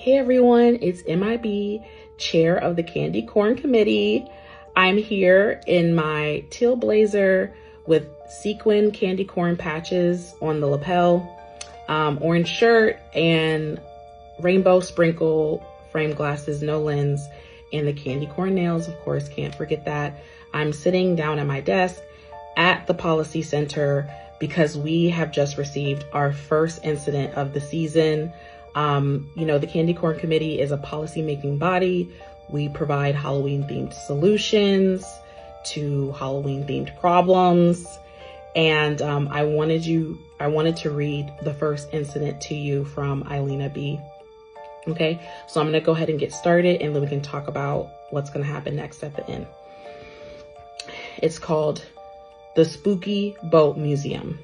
Hey everyone, it's M.I.B, chair of the Candy Corn Committee. I'm here in my teal blazer with sequin candy corn patches on the lapel, orange shirt, and rainbow sprinkle frame glasses, no lens, and the candy corn nails, of course, can't forget that. I'm sitting down at my desk at the Policy Center because we have just received our first incident of the season. The Candy Corn Committee is a policy-making body. We provide Halloween-themed solutions to Halloween-themed problems. And I wanted to read the first incident to you from M.I.B. Okay, so I'm going to go ahead and get started, and then we can talk about what's going to happen next at the end. It's called The Spooky Boat Museum.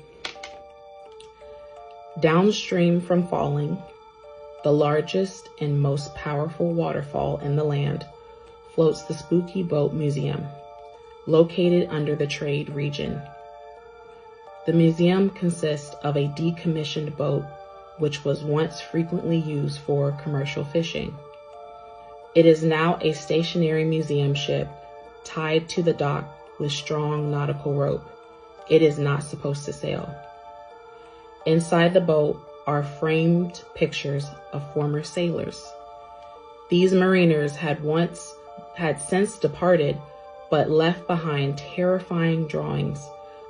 Downstream from Falling, the largest and most powerful waterfall in the land, floats the Spooky Boat Museum, located under the trade region. The museum consists of a decommissioned boat which was once frequently used for commercial fishing. It is now a stationary museum ship tied to the dock with strong nautical rope. It is not supposed to sail. Inside the boat are framed pictures of former sailors. These mariners had since departed, but left behind terrifying drawings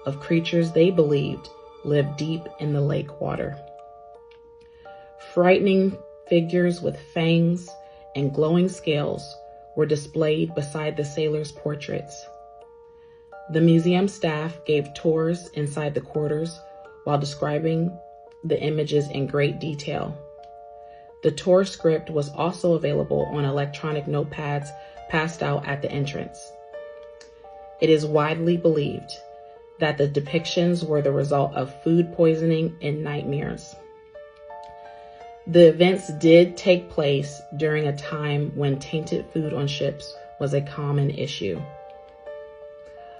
of creatures they believed lived deep in the lake water. Frightening figures with fangs and glowing scales were displayed beside the sailors' portraits. The museum staff gave tours inside the quarters while describing the images in great detail. The tour script was also available on electronic notepads passed out at the entrance. It is widely believed that the depictions were the result of food poisoning and nightmares. The events did take place during a time when tainted food on ships was a common issue.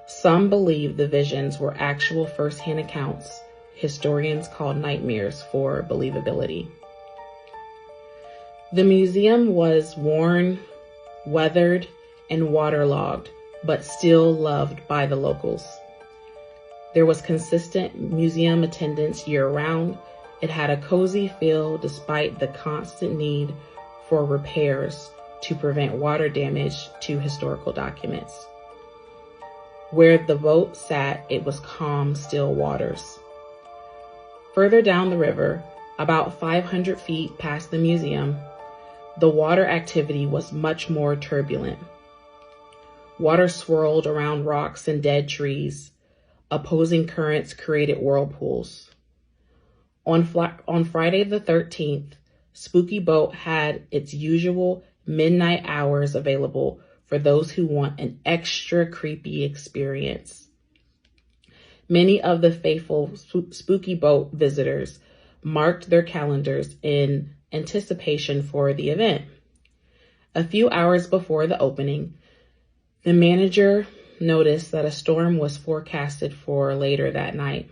Some believe the visions were actual first-hand accounts historians call nightmares for believability. The museum was worn, weathered, and waterlogged, but still loved by the locals. There was consistent museum attendance year-round. It had a cozy feel despite the constant need for repairs to prevent water damage to historical documents. Where the boat sat, it was calm, still waters. Further down the river, about 500 feet past the museum, the water activity was much more turbulent. Water swirled around rocks and dead trees. Opposing currents created whirlpools. On Friday the 13th, Spooky Boat had its usual midnight hours available for those who want an extra creepy experience. Many of the faithful Spooky Boat visitors marked their calendars in anticipation for the event. A few hours before the opening, the manager noticed that a storm was forecasted for later that night.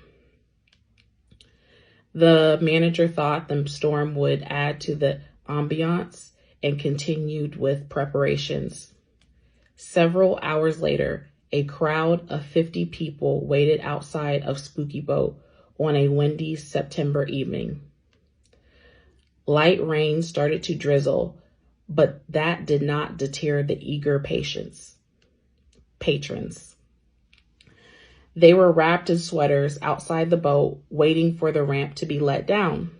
The manager thought the storm would add to the ambiance and continued with preparations. Several hours later, a crowd of 50 people waited outside of Spooky Boat on a windy September evening. Light rain started to drizzle, but that did not deter the eager patrons. They were wrapped in sweaters outside the boat, waiting for the ramp to be let down.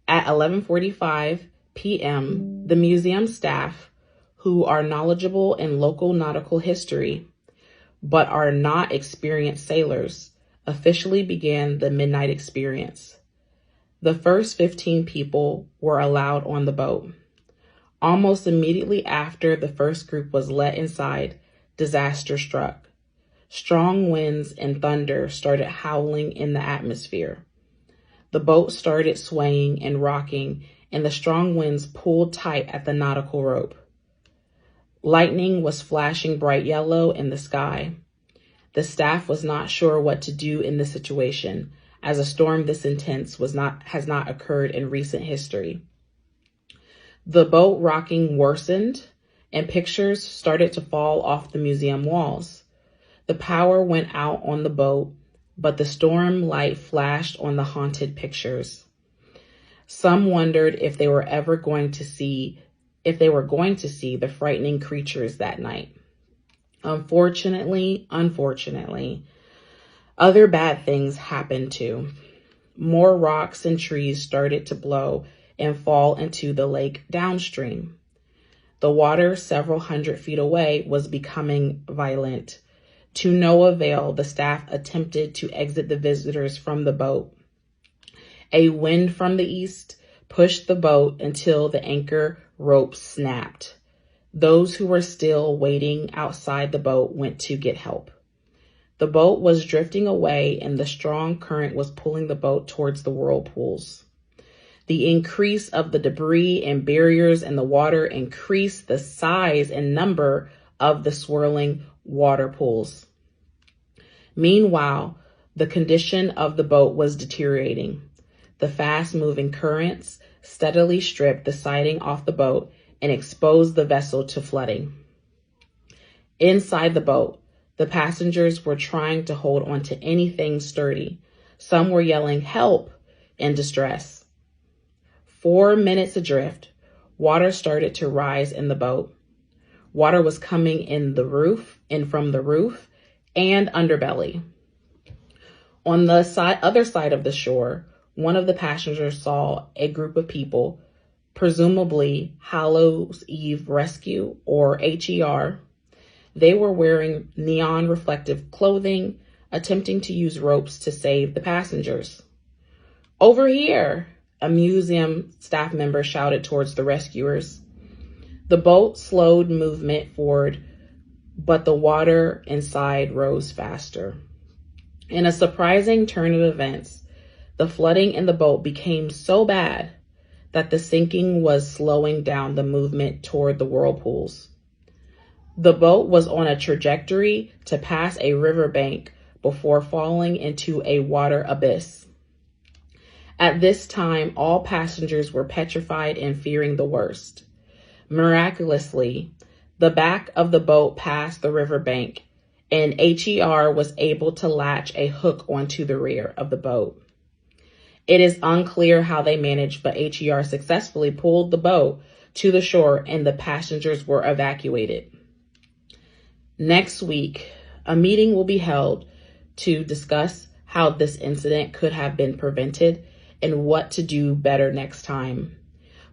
At 11:45 p.m., the museum staff, who are knowledgeable in local nautical history, but are not experienced sailors, officially began the midnight experience. The first 15 people were allowed on the boat. Almost immediately after the first group was let inside, disaster struck. Strong winds and thunder started howling in the atmosphere. The boat started swaying and rocking, and the strong winds pulled tight at the nautical rope. Lightning was flashing bright yellow in the sky. The staff was not sure what to do in this situation, as a storm this intense has not occurred in recent history. The boat rocking worsened, and pictures started to fall off the museum walls. The power went out on the boat, but the storm light flashed on the haunted pictures. Some wondered if they were going to see the frightening creatures that night. Unfortunately, other bad things happened too. More rocks and trees started to blow and fall into the lake downstream. The water several hundred feet away was becoming violent. To no avail, the staff attempted to exit the visitors from the boat. A wind from the east pushed the boat until the anchor rope snapped. Those who were still waiting outside the boat went to get help. The boat was drifting away, and the strong current was pulling the boat towards the whirlpools. The increase of the debris and barriers in the water increased the size and number of the swirling water pools. Meanwhile, the condition of the boat was deteriorating. The fast-moving currents steadily stripped the siding off the boat and exposed the vessel to flooding. Inside the boat, the passengers were trying to hold onto anything sturdy. Some were yelling "help" in distress. 4 minutes adrift, water started to rise in the boat. Water was coming in from the roof and underbelly. On the other side of the shore, one of the passengers saw a group of people, presumably Hallow's Eve Rescue or HER. They were wearing neon reflective clothing, attempting to use ropes to save the passengers. "Over here," a museum staff member shouted towards the rescuers. The boat slowed movement forward, but the water inside rose faster. In a surprising turn of events, the flooding in the boat became so bad that the sinking was slowing down the movement toward the whirlpools. The boat was on a trajectory to pass a riverbank before falling into a water abyss. At this time, all passengers were petrified and fearing the worst. Miraculously, the back of the boat passed the riverbank, and HER was able to latch a hook onto the rear of the boat. It is unclear how they managed, but HER successfully pulled the boat to the shore and the passengers were evacuated. Next week, a meeting will be held to discuss how this incident could have been prevented and what to do better next time.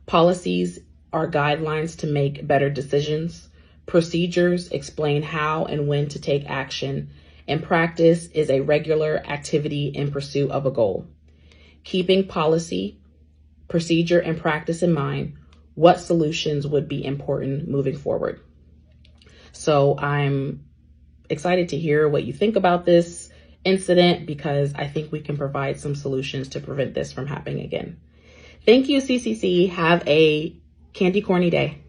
Policies are guidelines to make better decisions. Procedures explain how and when to take action, and practice is a regular activity in pursuit of a goal. Keeping policy, procedure, and practice in mind, what solutions would be important moving forward? So I'm excited to hear what you think about this incident because I think we can provide some solutions to prevent this from happening again. Thank you, CCC. Have a candy corny day.